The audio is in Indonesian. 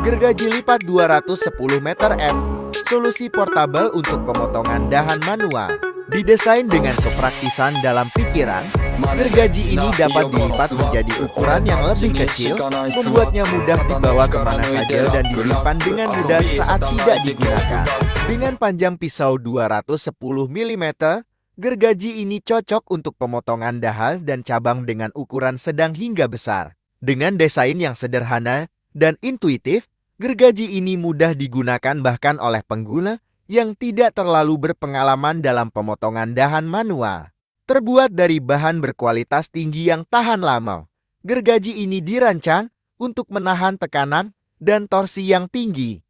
Gergaji lipat 210 meter M, solusi portabel untuk pemotongan dahan manual. Didesain dengan kepraktisan dalam pikiran, gergaji ini dapat dilipat menjadi ukuran yang lebih kecil, membuatnya mudah dibawa kemana saja dan disimpan dengan mudah saat tidak digunakan. Dengan panjang pisau 210 mm, gergaji ini cocok untuk pemotongan dahan dan cabang dengan ukuran sedang hingga besar. Dengan desain yang sederhana dan intuitif, gergaji ini mudah digunakan bahkan oleh pengguna yang tidak terlalu berpengalaman dalam pemotongan dahan manual. Terbuat dari bahan berkualitas tinggi yang tahan lama, gergaji ini dirancang untuk menahan tekanan dan torsi yang tinggi.